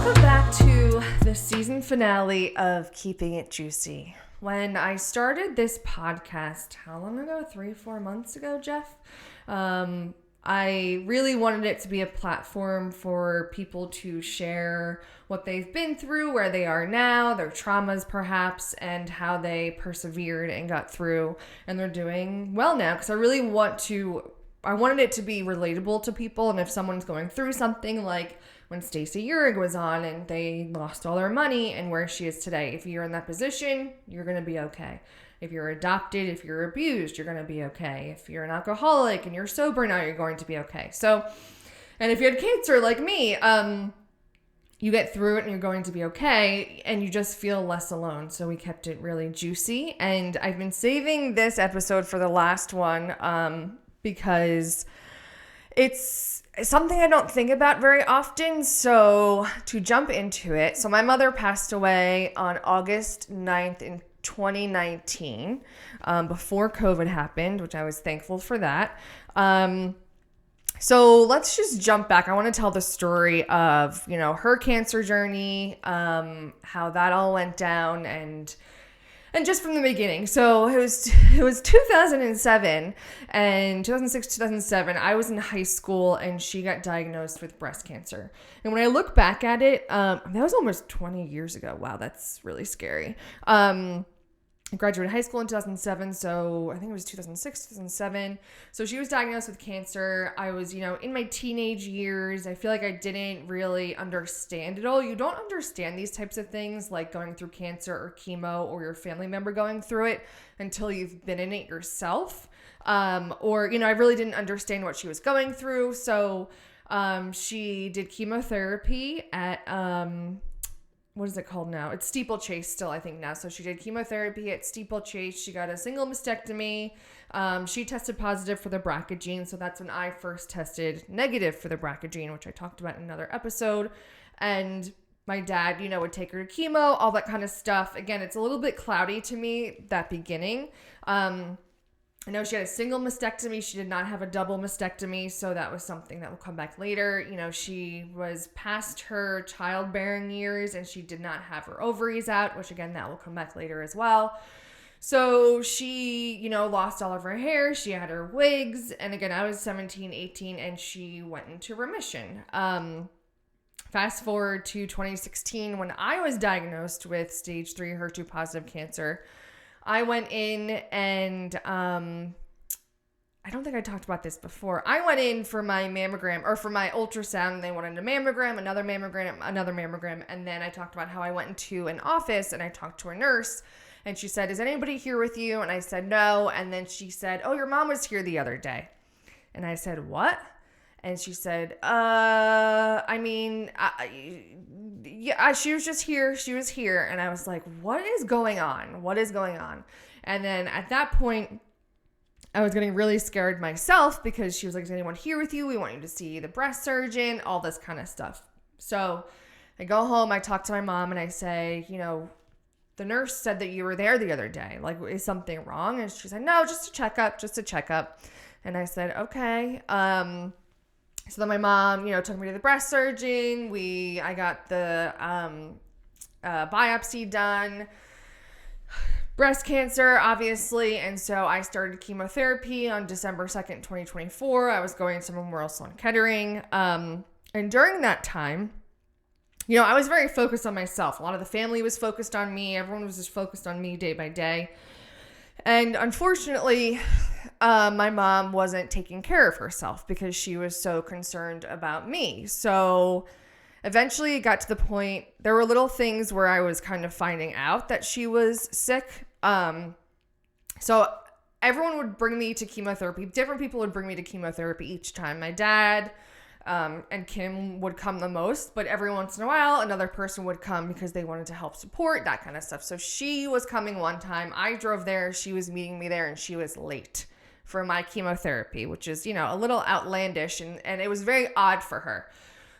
Welcome back to the season finale of Keeping It Juicy. When I started this podcast, how long ago? 3-4 months ago, Jeff? I really wanted it to be a platform for people to share what they've been through, where they are now, their traumas perhaps, and how they persevered and got through, and they're doing well now. Because I wanted it to be relatable to people, and if someone's going through something like when Stacey Uhrig was on and they lost all their money and where she is today, if you're in that position, you're going to be okay. If you're adopted, if you're abused, you're going to be okay. If you're an alcoholic and you're sober now, you're going to be okay. So, and if you had cancer like me, you get through it and you're going to be okay, and you just feel less alone. So we kept it really juicy, and I've been saving this episode for the last one because it's something I don't think about very often. So to jump into it, so my mother passed away on August 9th in 2019, before COVID happened, which I was thankful for that. So let's just jump back. I want to tell the story of, her cancer journey, how that all went down, and just from the beginning. So it was 2007, and 2006, 2007, I was in high school and she got diagnosed with breast cancer. And when I look back at it, that was almost 20 years ago. Wow, that's really scary. I graduated high school in 2007, so I think it was 2006, 2007. So she was diagnosed with cancer. I was, in my teenage years. I feel like I didn't really understand it all. You don't understand these types of things, like going through cancer or chemo or your family member going through it, until you've been in it yourself. I really didn't understand what she was going through. So she did chemotherapy at... what is it called now? It's steeplechase still, I think, now. So she did chemotherapy at steeplechase. She got a single mastectomy. She tested positive for the BRCA gene. So that's when I first tested negative for the BRCA gene, which I talked about in another episode. And my dad, would take her to chemo, all that kind of stuff. Again, it's a little bit cloudy to me, that beginning. I know she had a single mastectomy. She did not have a double mastectomy, so that was something that will come back later. She was past her childbearing years, and she did not have her ovaries out, which, again, that will come back later as well. So she, lost all of her hair. She had her wigs, and again, I was 17, 18, and she went into remission. Fast forward to 2016, when I was diagnosed with stage 3 HER2 positive cancer. I went in and, I don't think I talked about this before. I went in for my mammogram, or for my ultrasound, and they wanted a mammogram, another mammogram, and then I talked about how I went into an office and I talked to a nurse, and she said, "Is anybody here with you?" And I said, "No." And then she said, "Oh, your mom was here the other day." And I said, "What?" And she said, yeah, she was just here. She was here. And I was like, what is going on? What is going on? And then at that point, I was getting really scared myself, because she was like, "Is anyone here with you? We want you to see the breast surgeon," all this kind of stuff. So I go home, I talk to my mom, and I say, the nurse said that you were there the other day. Like, is something wrong? And she said, "No, just a checkup. And I said, okay. So then my mom, took me to the breast surgeon. I got the biopsy done. Breast cancer, obviously. And so I started chemotherapy on December 2nd, 2024. I was going to Memorial Sloan Kettering. And during that time, I was very focused on myself. A lot of the family was focused on me. Everyone was just focused on me day by day. And unfortunately, my mom wasn't taking care of herself because she was so concerned about me. So eventually it got to the point, there were little things where I was kind of finding out that she was sick. So everyone would bring me to chemotherapy. Different people would bring me to chemotherapy each time. My dad and Kim would come the most, but every once in a while, another person would come because they wanted to help support, that kind of stuff. So she was coming one time. I drove there. She was meeting me there, and she was late for my chemotherapy, which is, a little outlandish, and it was very odd for her.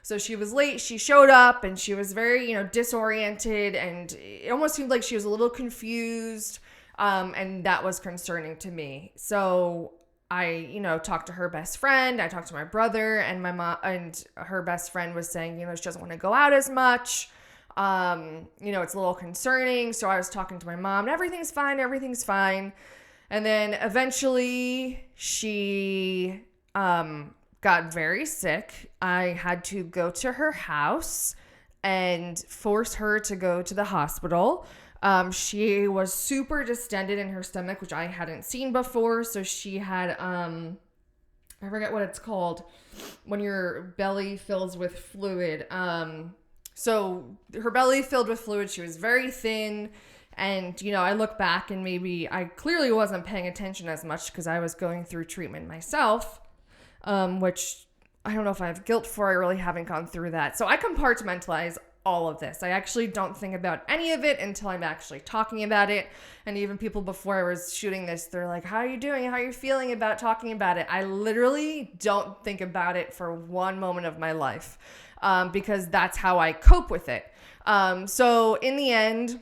So she was late. She showed up, and she was very, disoriented, and it almost seemed like she was a little confused, and that was concerning to me. So I talked to her best friend. I talked to my brother, and my mom, and her best friend was saying, she doesn't want to go out as much. It's a little concerning. So I was talking to my mom, and everything's fine. Everything's fine. And then eventually she got very sick. I had to go to her house and force her to go to the hospital. She was super distended in her stomach, which I hadn't seen before. So she had, I forget what it's called, when your belly fills with fluid. So her belly filled with fluid. She was very thin. And, I look back and maybe I clearly wasn't paying attention as much because I was going through treatment myself, which I don't know if I have guilt for. I really haven't gone through that. So I compartmentalize all of this. I actually don't think about any of it until I'm actually talking about it. And even people before I was shooting this, they're like, how are you doing? How are you feeling about talking about it? I literally don't think about it for one moment of my life, because that's how I cope with it. So in the end,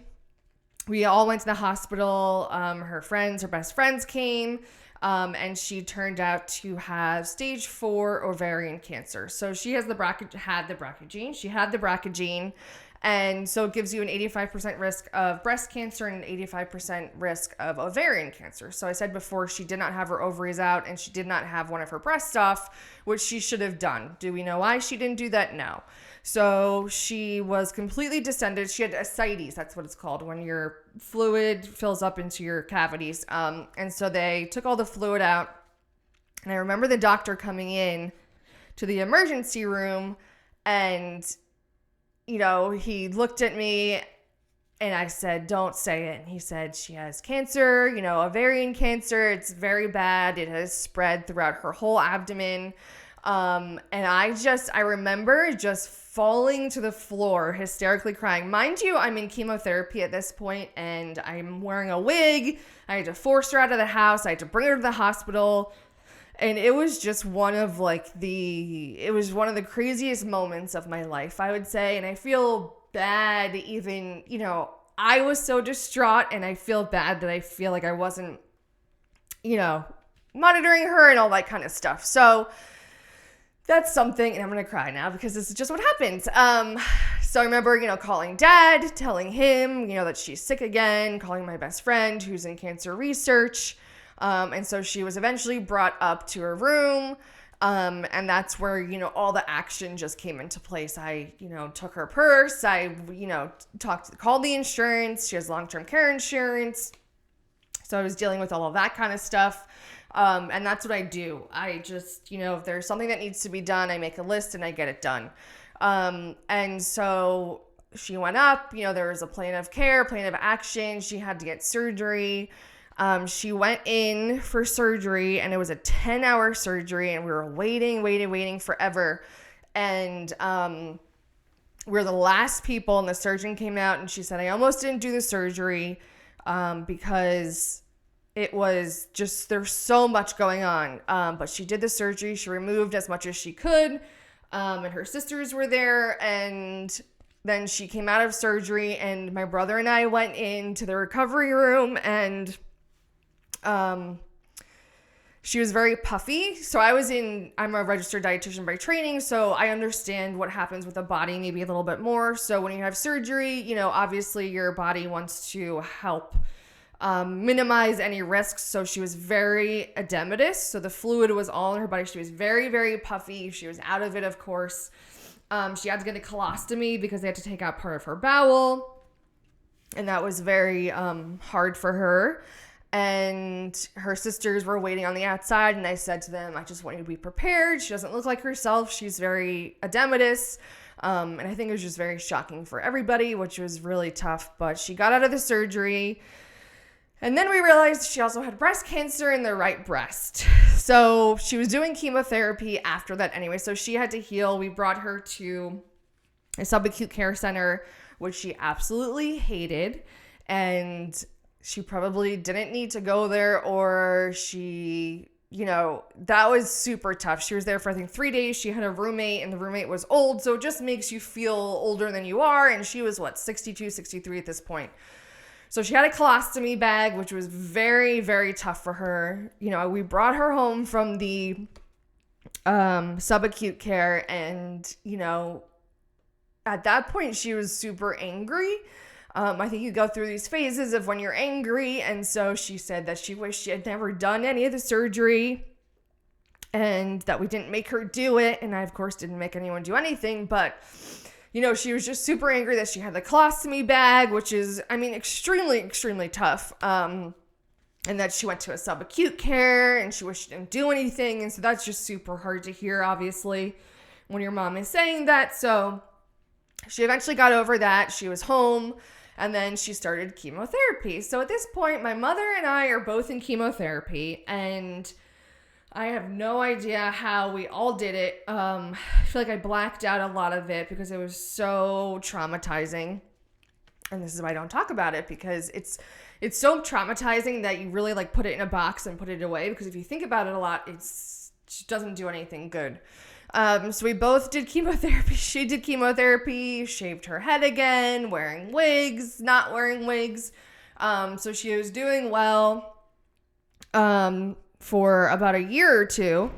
we all went to the hospital. Her best friends came, and she turned out to have stage 4 ovarian cancer. So she had the BRCA gene. She had the BRCA gene. And so it gives you an 85% risk of breast cancer and an 85% risk of ovarian cancer. So I said before, she did not have her ovaries out and she did not have one of her breasts off, which she should have done. Do we know why she didn't do that? No. So she was completely distended. She had ascites, that's what it's called, when your fluid fills up into your cavities. And so they took all the fluid out. And I remember the doctor coming in to the emergency room and he looked at me and I said, don't say it. And he said, she has cancer, ovarian cancer. It's very bad. It has spread throughout her whole abdomen. And I remember just falling to the floor, hysterically crying. Mind you, I'm in chemotherapy at this point and I'm wearing a wig. I had to force her out of the house. I had to bring her to the hospital. And it was just one of the craziest moments of my life, I would say. And I feel bad even, I was so distraught and I feel bad that I feel like I wasn't, monitoring her and all that kind of stuff. So that's something, and I'm going to cry now because this is just what happened. So I remember, calling Dad, telling him, that she's sick again, calling my best friend who's in cancer research. And so she was eventually brought up to her room. And that's where, all the action just came into place. I, took her purse. I, called the insurance. She has long-term care insurance. So I was dealing with all of that kind of stuff. And that's what I do. I just, if there's something that needs to be done, I make a list and I get it done. And so she went up, there was a plan of care, plan of action. She had to get surgery. She went in for surgery and it was a 10-hour surgery and we were waiting forever. And, we're the last people and the surgeon came out and she said, I almost didn't do the surgery, because it was just, there's so much going on. But she did the surgery. She removed as much as she could. And her sisters were there, and then she came out of surgery and my brother and I went into the recovery room and she was very puffy. So I'm a registered dietitian by training, so I understand what happens with the body maybe a little bit more. So when you have surgery, obviously your body wants to help minimize any risks. So she was very edematous. So the fluid was all in her body. She was very, very puffy. She was out of it, of course. She had to get a colostomy because they had to take out part of her bowel. And that was very hard for her. And her sisters were waiting on the outside. And I said to them, I just want you to be prepared. She doesn't look like herself. She's very edematous. And I think it was just very shocking for everybody, which was really tough. But she got out of the surgery. And then we realized she also had breast cancer in the right breast. So she was doing chemotherapy after that anyway. So she had to heal. We brought her to a subacute care center, which she absolutely hated. And she probably didn't need to go there, or she, that was super tough. She was there for, I think, 3 days. She had a roommate and the roommate was old. So it just makes you feel older than you are. And she was 62, 63 at this point. So she had a colostomy bag, which was very, very tough for her. We brought her home from the subacute care, and, at that point she was super angry. I think you go through these phases of when you're angry, and so she said that she wished she had never done any of the surgery and that we didn't make her do it, and I, of course, didn't make anyone do anything, but, she was just super angry that she had the colostomy bag, which is, extremely, extremely tough, and that she went to a subacute care, and she wished she didn't do anything, and so that's just super hard to hear, obviously, when your mom is saying that. So she eventually got over that. She was home, and then she started chemotherapy. So at this point, my mother and I are both in chemotherapy, and I have no idea how we all did it. I feel like I blacked out a lot of it because it was so traumatizing. And this is why I don't talk about it, because it's so traumatizing that you really put it in a box and put it away, because if you think about it a lot, it doesn't do anything good. So we both did chemotherapy. She did chemotherapy, shaved her head again, wearing wigs, not wearing wigs. So she was doing well for about a year or two.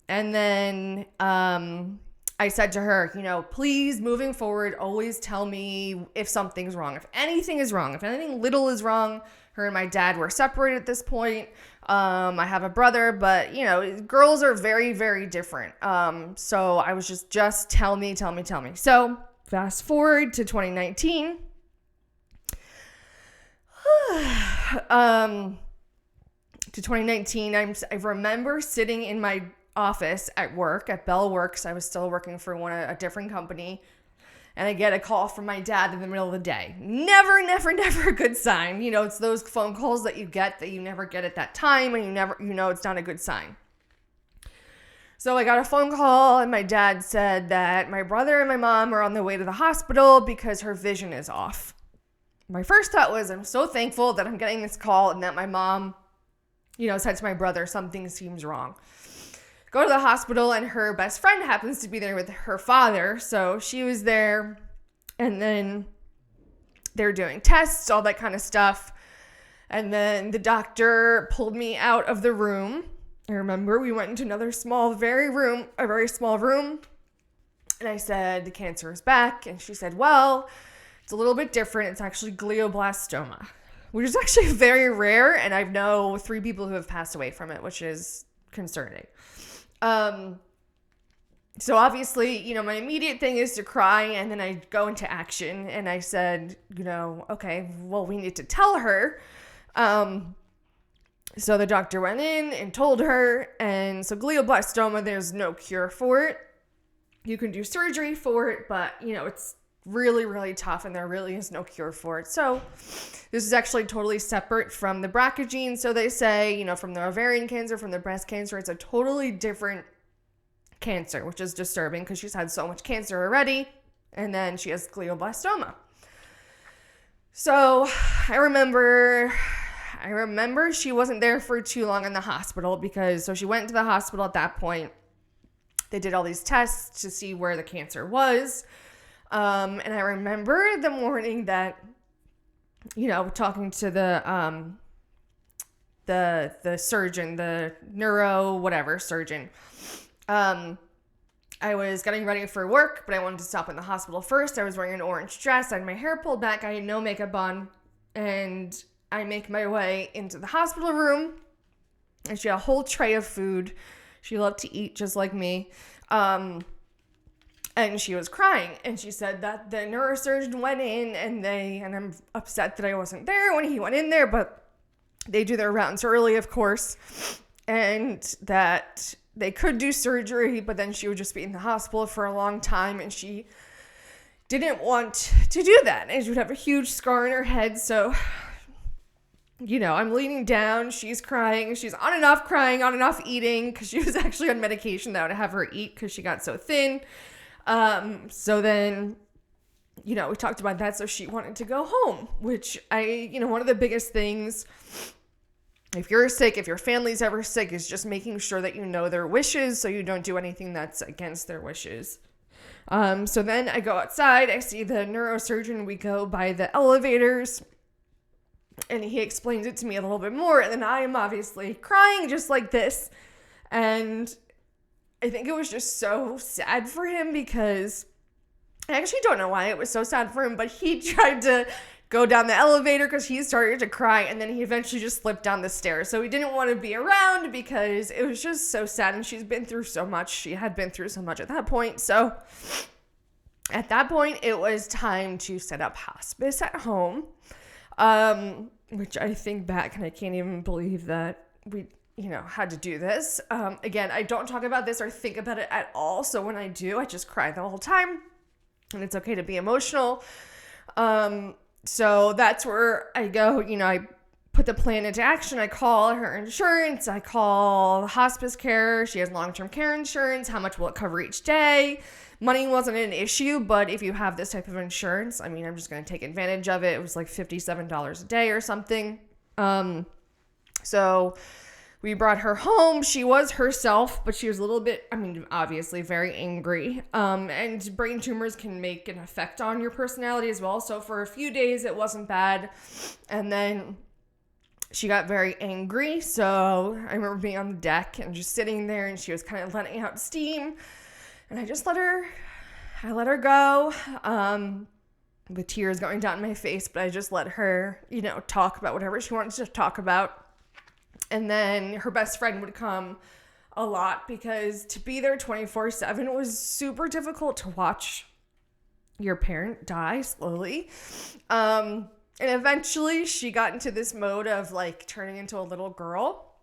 And then I said to her, please, moving forward, always tell me if something's wrong. If anything is wrong, if anything little is wrong. Her and my dad were separated at this point. I have a brother, but, girls are very, very different. So I was just tell me. So fast forward to 2019. I remember sitting in my office at work, at Bell Works. I was still working for a different company. And I get a call from my dad in the middle of the day. Never a good sign. It's those phone calls that you get that you never get at that time, and it's not a good sign. So I got a phone call, and my dad said that my brother and my mom are on their way to the hospital because her vision is off. My first thought was, I'm so thankful that I'm getting this call and that my mom, said to my brother, something seems wrong. Go to the hospital, and her best friend happens to be there with her father. So she was there, and then they're doing tests, all that kind of stuff. And then the doctor pulled me out of the room. I remember we went into another a very small room. And I said, the cancer is back. And she said, well, it's a little bit different. It's actually glioblastoma, which is actually very rare. And I know 3 people who have passed away from it, which is concerning. So obviously, my immediate thing is to cry, and then I go into action, and I said, okay, well, we need to tell her. So the doctor went in and told her, and so glioblastoma, there's no cure for it. You can do surgery for it, but, it's really, really tough, and there really is no cure for it. So this is actually totally separate from the BRCA gene. So they say, from the ovarian cancer, from the breast cancer, it's a totally different cancer, which is disturbing because she's had so much cancer already, and then she has glioblastoma. So I remember she wasn't there for too long in the hospital so she went to the hospital at that point. They did all these tests to see where the cancer was. And I remember the morning that, talking to the surgeon, the surgeon. I was getting ready for work, but I wanted to stop in the hospital first. I was wearing an orange dress. I had my hair pulled back. I had no makeup on. And I make my way into the hospital room. And she had a whole tray of food. She loved to eat just like me. And she was crying, and she said that the neurosurgeon went in, and I'm upset that I wasn't there when he went in there, but they do their rounds early, of course, and that they could do surgery, but then she would just be in the hospital for a long time, and she didn't want to do that, and she would have a huge scar in her head. So, I'm leaning down, she's crying, she's on and off crying, on and off eating, because she was actually on medication that would have her eat because she got so thin. So then, we talked about that. So she wanted to go home, which one of the biggest things, if you're sick, if your family's ever sick, is just making sure that you know their wishes so you don't do anything that's against their wishes. So then I go outside, I see the neurosurgeon, we go by the elevators, And he explains it to me a little bit more, and then I am obviously crying just like this. And I think it was just so sad for him because I actually don't know why it was so sad for him, but he tried to go down the elevator because he started to cry, and then he eventually just slipped down the stairs. So he didn't want to be around because it was just so sad, and she's been through so much. She had been through so much at that point. So at that point, it was time to set up hospice at home, which I think back and I can't even believe that we had to do this. Again, I don't talk about this or think about it at all. So when I do, I just cry the whole time, and it's okay to be emotional. So that's where I go, I put the plan into action. I call her insurance. I call hospice care. She has long-term care insurance. How much will it cover each day? Money wasn't an issue, but if you have this type of insurance, I'm just going to take advantage of it. It was like $57 a day or something. So we brought her home. She was herself, but she was a little bit, obviously very angry. And brain tumors can make an effect on your personality as well. So for a few days, it wasn't bad. And then she got very angry. So I remember being on the deck and just sitting there, and she was kind of letting out steam. And I just let her go. With tears going down my face, but I just let her, talk about whatever she wanted to talk about. And then her best friend would come a lot because to be there 24/7 was super difficult to watch your parent die slowly. And eventually she got into this mode of like turning into a little girl,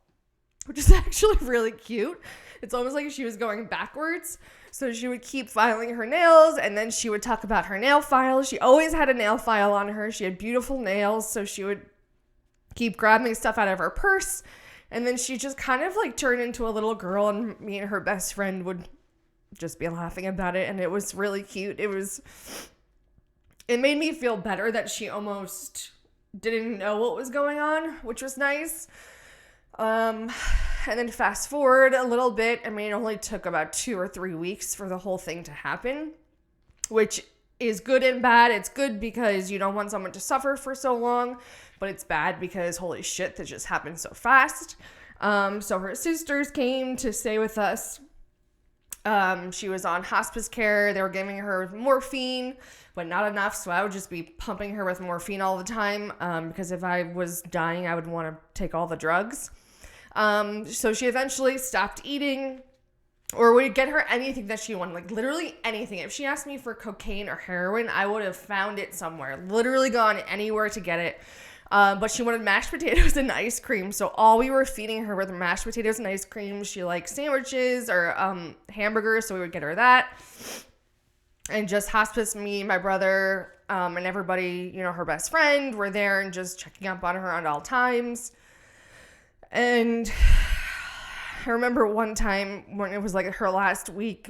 which is actually really cute. It's almost like she was going backwards. So she would keep filing her nails, and then she would talk about her nail file. She always had a nail file on her. She had beautiful nails, so she would keep grabbing stuff out of her purse. And then she just kind of like turned into a little girl, and me and her best friend would just be laughing about it. And it was really cute. It made me feel better that she almost didn't know what was going on, which was nice. And then fast forward a little bit. It only took about 2 or 3 weeks for the whole thing to happen, which is good and bad. It's good because you don't want someone to suffer for so long, but it's bad because holy shit, that just happened so fast. So her sisters came to stay with us. She was on hospice care. They were giving her morphine, but not enough. So I would just be pumping her with morphine all the time. Because if I was dying, I would want to take all the drugs. So she eventually stopped eating, or would get her anything that she wanted, like literally anything. If she asked me for cocaine or heroin, I would have found it somewhere, literally gone anywhere to get it. But she wanted mashed potatoes and ice cream. So all we were feeding her were the mashed potatoes and ice cream. She liked sandwiches or hamburgers, so we would get her that. And just hospice, me, my brother, and everybody, her best friend were there and just checking up on her at all times. And I remember one time when it was like her last week,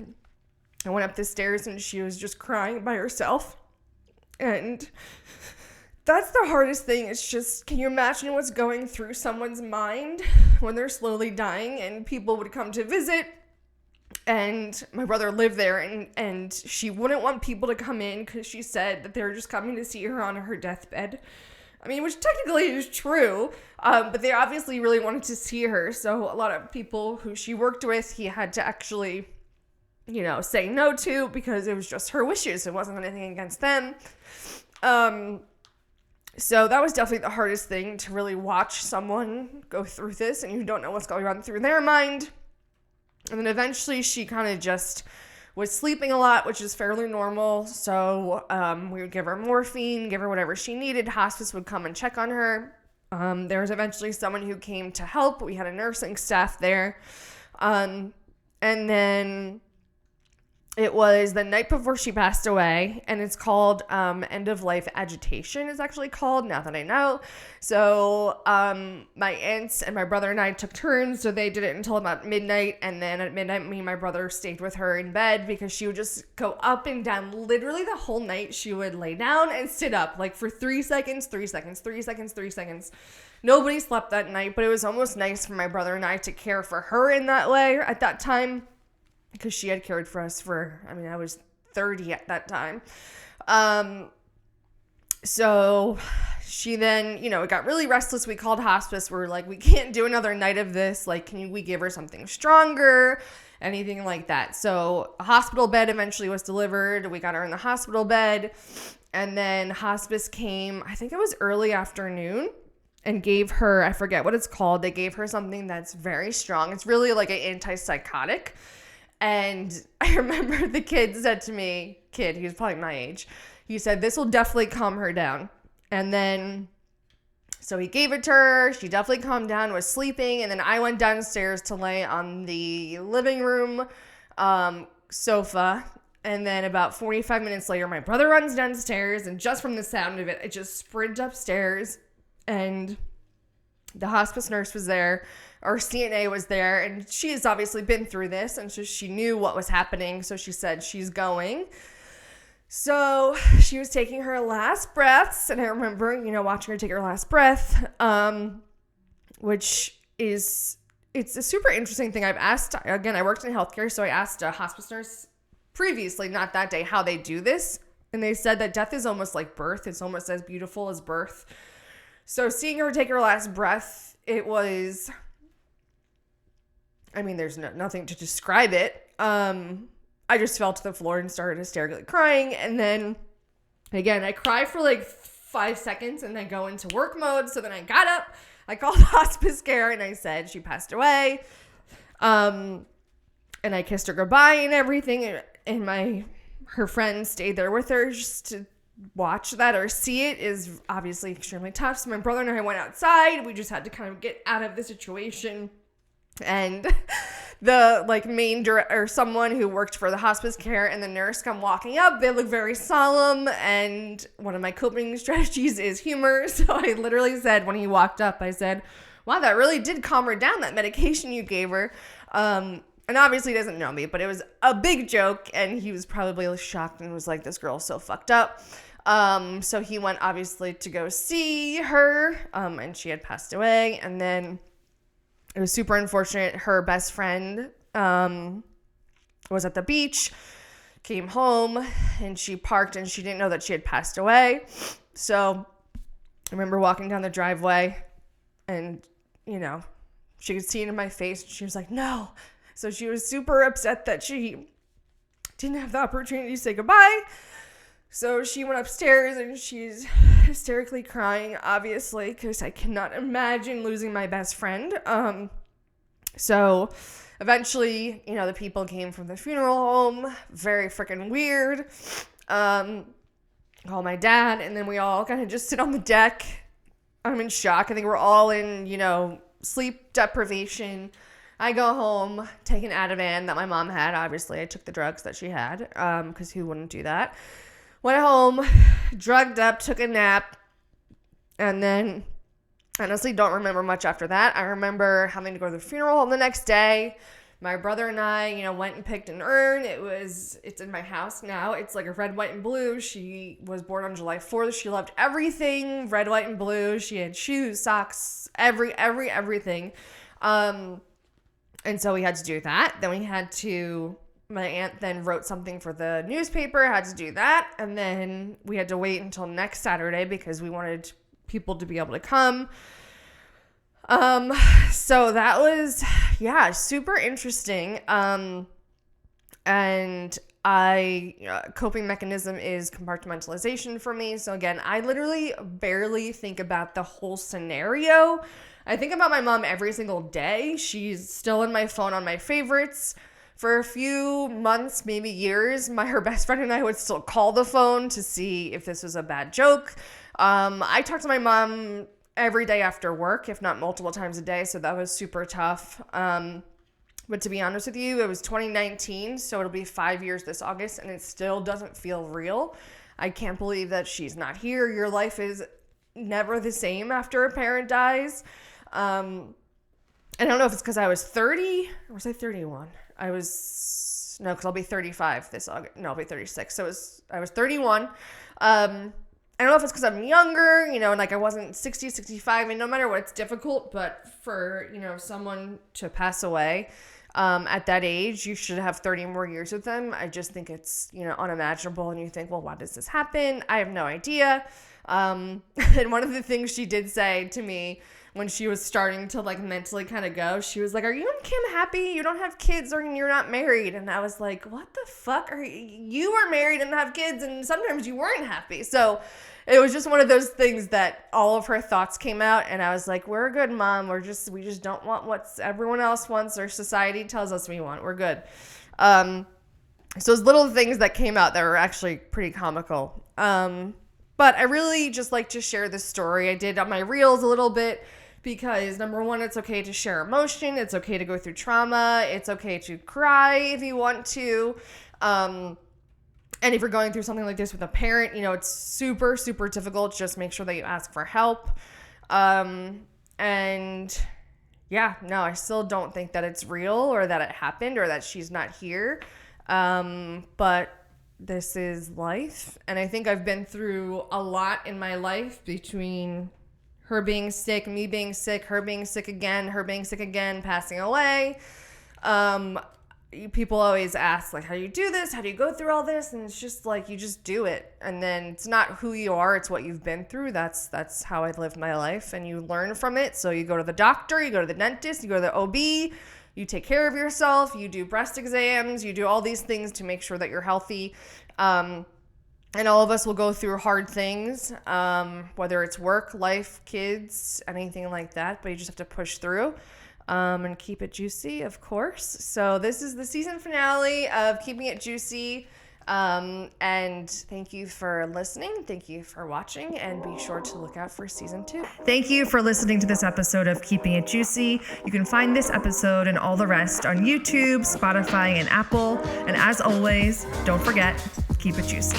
I went up the stairs and she was just crying by herself. And that's the hardest thing. It's just, can you imagine what's going through someone's mind when they're slowly dying? And people would come to visit, and my brother lived there, and she wouldn't want people to come in because she said that they were just coming to see her on her deathbed. Which technically is true, but they obviously really wanted to see her. So a lot of people who she worked with, he had to actually, say no to because it was just her wishes. It wasn't anything against them. So that was definitely the hardest thing, to really watch someone go through this and you don't know what's going on through their mind. And then eventually she kind of just was sleeping a lot, which is fairly normal. So we would give her morphine, give her whatever she needed. Hospice would come and check on her. There was eventually someone who came to help. We had a nursing staff there. And then it was the night before she passed away, and it's called end-of-life agitation is actually called, now that I know. So my aunts and my brother and I took turns, so they did it until about midnight, and then at midnight, me and my brother stayed with her in bed because she would just go up and down. Literally the whole night, she would lay down and sit up, like for 3 seconds, 3 seconds, 3 seconds, 3 seconds. Nobody slept that night, but it was almost nice for my brother and I to care for her in that way at that time, because she had cared for us for, I was 30 at that time. So she then, it got really restless. We called hospice. We were like, we can't do another night of this. Like, can we give her something stronger? Anything like that. So a hospital bed eventually was delivered. We got her in the hospital bed. And then hospice came, I think it was early afternoon, and gave her, I forget what it's called. They gave her something that's very strong. It's really like an antipsychotic. And I remember the kid said to me, he was probably my age, he said, this will definitely calm her down. And then, so he gave it to her. She definitely calmed down, was sleeping. And then I went downstairs to lay on the living room sofa. And then about 45 minutes later, my brother runs downstairs. And just from the sound of it, I just sprint upstairs. And the hospice nurse was there. Our CNA was there. And she has obviously been through this. And so she knew what was happening. So she said, she's going. So she was taking her last breaths, and I remember, watching her take her last breath, which is, it's a super interesting thing. I worked in healthcare, so I asked a hospice nurse previously, not that day, how they do this, and they said that death is almost like birth. It's almost as beautiful as birth. So seeing her take her last breath, it was, there's nothing to describe it. I just fell to the floor and started hysterically crying. And then, again, I cry for like 5 seconds and then go into work mode. So then I got up, I called hospice care, and I said she passed away. And I kissed her goodbye and everything. And her friend stayed there with her just to watch that or see it is obviously extremely tough. So my brother and I went outside. We just had to kind of get out of the situation. And the main director, someone who worked for the hospice care, and the nurse come walking up. They look very solemn, and one of my coping strategies is humor. So I literally said, when he walked up, I said, wow, that really did calm her down, that medication you gave her. And obviously he doesn't know me, but it was a big joke, and he was probably shocked and was like, this girl's so fucked up. So he went obviously to go see her, and she had passed away. And then it was super unfortunate. Her best friend was at the beach, came home, and she parked, and she didn't know that she had passed away. So I remember walking down the driveway, and, she could see it in my face. She was like, no. So she was super upset that she didn't have the opportunity to say goodbye. So she went upstairs, and she's hysterically crying, obviously, because I cannot imagine losing my best friend. So eventually, the people came from the funeral home, very freaking weird. Called my dad, and then we all kind of just sit on the deck. I'm in shock. I think we're all in, sleep deprivation. I go home, take an Ativan that my mom had. Obviously, I took the drugs that she had, because who wouldn't do that? Went home, drugged up, took a nap, and then honestly don't remember much after that. I remember having to go to the funeral the next day. My brother and I, went and picked an urn. It's in my house now. It's like a red, white, and blue. She was born on July 4th. She loved everything red, white, and blue. She had shoes, socks, everything. And so we had to do that. Then my aunt then wrote something for the newspaper, had to do that. And then we had to wait until next Saturday because we wanted people to be able to come. So that was, super interesting. And coping mechanism is compartmentalization for me. So again, I literally barely think about the whole scenario. I think about my mom every single day. She's still in my phone on my favorites. For a few months, maybe years, her best friend and I would still call the phone to see if this was a bad joke. I talked to my mom every day after work, if not multiple times a day, so that was super tough. But to be honest with you, it was 2019, so it'll be 5 years this August, and it still doesn't feel real. I can't believe that she's not here. Your life is never the same after a parent dies. I don't know if it's because I was 30, or was I 31? because I'll be 35 this August. No, I'll be 36. So I was 31. I don't know if it's because I'm younger, and I wasn't 60, 65, and no matter what, it's difficult, but for, someone to pass away, at that age, you should have 30 more years with them. I just think it's, unimaginable, and you think, well, why does this happen? I have no idea. And one of the things she did say to me when she was starting to like mentally kind of go, she was like, "Are you and Kim happy? You don't have kids or you're not married?" And I was like, "What the fuck? You were married and have kids and sometimes you weren't happy." So it was just one of those things that all of her thoughts came out, and I was like, "We're good, Mom. We just don't want what everyone else wants or society tells us we want. We're good." So those little things that came out that were actually pretty comical. But I really just like to share this story. I did on my reels a little bit because, number one, it's okay to share emotion. It's okay to go through trauma. It's okay to cry if you want to. And if you're going through something like this with a parent, it's super, super difficult. Just make sure that you ask for help. And yeah, no, I still don't think that it's real or that it happened or that she's not here. But this is life. And I think I've been through a lot in my life between her being sick, me being sick, her being sick again, passing away. People always ask, like, how do you do this? How do you go through all this? And it's just like, you just do it. And then it's not who you are, it's what you've been through. That's how I lived my life. And you learn from it. So you go to the doctor, you go to the dentist, you go to the OB, you take care of yourself, you do breast exams, you do all these things to make sure that you're healthy. And all of us will go through hard things, whether it's work, life, kids, anything like that. But you just have to push through. And keep it juicy, of course. So this is the season finale of Keeping It Juicy. And thank you for listening. Thank you for watching. And be sure to look out for season 2. Thank you for listening to this episode of Keeping It Juicy. You can find this episode and all the rest on YouTube, Spotify, and Apple. And as always, don't forget, keep it juicy.